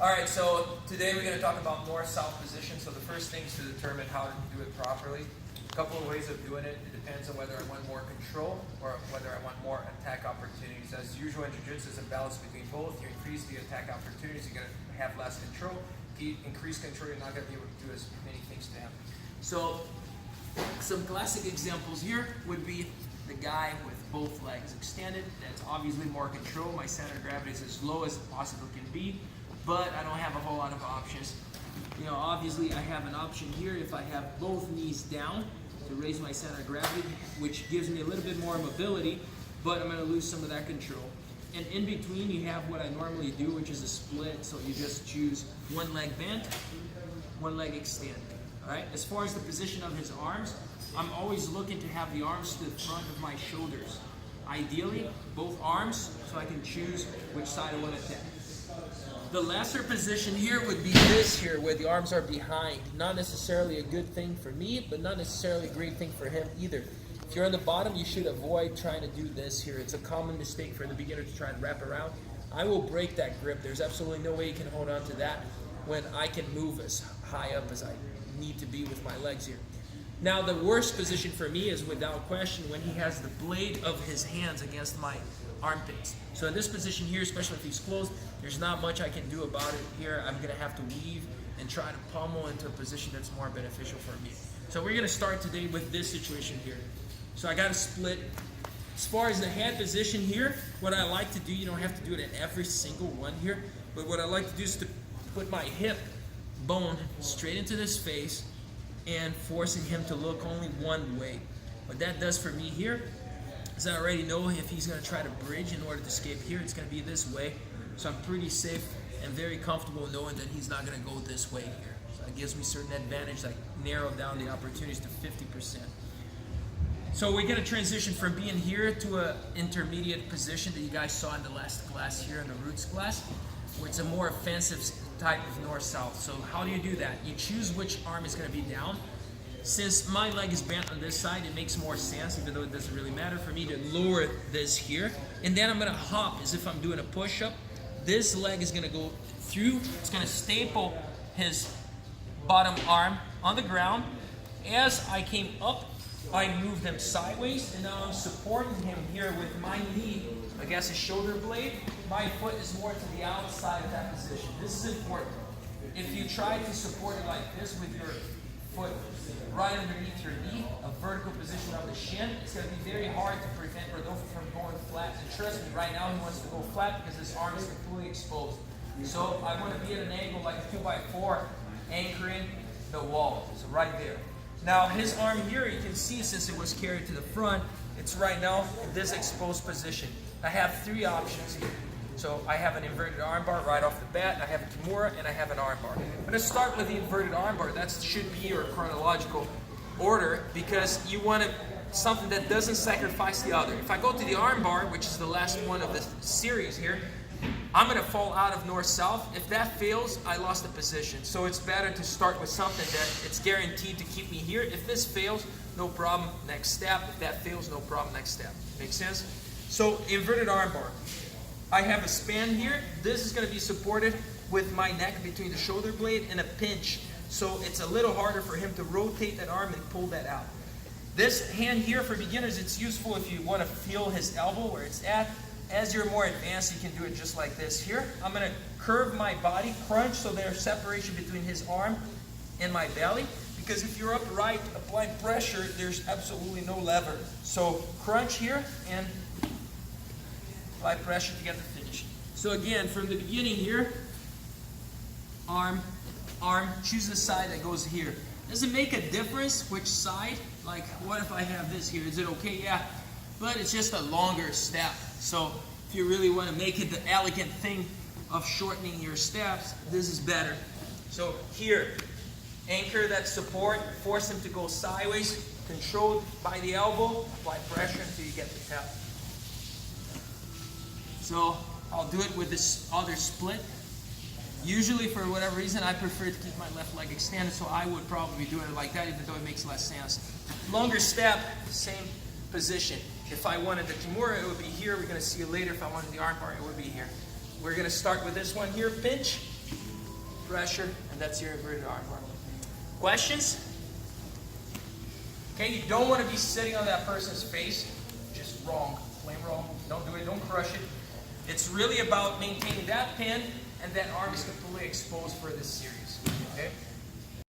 Alright, so today we're going to talk about north-south position. So the first thing is to determine how to do it properly. A couple of ways of doing it. It depends on whether I want more control or whether I want more attack opportunities. As usual in Jiu-Jitsu, there's a balance between both. You increase the attack opportunities, you're going to have less control. If you increase control, you're not going to be able to do as many things to him. So some classic examples here would be the guy with both legs extended. That's obviously more control. My center of gravity is as low as it possibly can be, but I don't have a whole lot of options. You know, obviously I have an option here if I have both knees down to raise my center of gravity, which gives me a little bit more mobility, but I'm going to lose some of that control. And in between you have what I normally do, which is a split. So you just choose one leg bent, one leg extended. Alright, as far as the position of his arms, I'm always looking to have the arms to the front of my shoulders. Ideally, both arms, so I can choose which side I want to attack. The lesser position here would be this here, where the arms are behind. Not necessarily a good thing for me, but not necessarily a great thing for him either. If you're on the bottom, you should avoid trying to do this here. It's a common mistake for the beginner to try and wrap around. I will break that grip. There's absolutely no way you can hold on to that when I can move as high up as I need to be with my legs here. Now the worst position for me is without question when he has the blade of his hands against my armpits. So in this position here, especially if he's closed, there's not much I can do about it here. I'm gonna have to weave and try to pummel into a position that's more beneficial for me. So we're gonna start today with this situation here. So I got to split. As far as the head position here, what I like to do, you don't have to do it in every single one here, but what I like to do is to put my hip bone straight into his face and forcing him to look only one way. What that does for me here is I already know if he's going to try to bridge in order to escape here, it's going to be this way. So I'm pretty safe and very comfortable knowing that he's not going to go this way here. So it gives me certain advantage, like narrow down the opportunities to 50%. So we're going to transition from being here to an intermediate position that you guys saw in the last class here in the roots class, where it's a more offensive type of north-south. So how do you do that? You choose which arm is going to be down. Since my leg is bent on this side, it makes more sense, even though it doesn't really matter, for me to lower this here. And then I'm going to hop as if I'm doing a push-up. This leg is going to go through. It's going to staple his bottom arm on the ground. As I came up, I moved him sideways, and now I'm supporting him here with my knee against his shoulder blade. My foot is more to the outside of that position. This is important. If you try to support it like this with your foot right underneath your knee, a vertical position of the shin, it's going to be very hard to prevent Rodolfo from going flat. And trust me, right now he wants to go flat because his arm is completely exposed. So I want to be at an angle like a 2x4, anchoring the wall. So right there. Now his arm here, you can see since it was carried to the front, it's right now in this exposed position. I have three options here. So I have an inverted armbar right off the bat, I have a Kimura, and I have an armbar. I'm going to start with the inverted armbar. That should be your chronological order because you want something that doesn't sacrifice the other. If I go to the armbar, which is the last one of the series here, I'm going to fall out of north-south. If that fails, I lost the position. So it's better to start with something that it's guaranteed to keep me here. If this fails, no problem, next step. If that fails, no problem, next step. Make sense? So inverted armbar. I have a span here. This is going to be supported with my neck between the shoulder blade and a pinch. So it's a little harder for him to rotate that arm and pull that out. This hand here for beginners, it's useful if you want to feel his elbow where it's at. As you're more advanced, you can do it just like this here. I'm going to curve my body, crunch, so there's separation between his arm and my belly. Because if you're upright, applying pressure, there's absolutely no lever. So crunch here and apply pressure to get the finish. So again, from the beginning here, arm, arm, choose the side that goes here. Does it make a difference which side? Like, what if I have this here? Is it okay? Yeah. But it's just a longer step. So if you really want to make it the elegant thing of shortening your steps, this is better. So here, anchor that support, force him to go sideways, controlled by the elbow, apply pressure until you get the tap. So I'll do it with this other split. Usually, for whatever reason, I prefer to keep my left leg extended, so I would probably do it like that, even though it makes less sense. Longer step, same position. If I wanted the Kimura, it would be here. We're going to see it later. If I wanted the armbar, it would be here. We're going to start with this one here, pinch. pressure, and that's your inverted armbar. Questions? Okay, you don't want to be sitting on that person's face. Just wrong, plain wrong. Don't do it, don't crush it. It's really about maintaining that pin, and that arm is completely exposed for this series. Okay?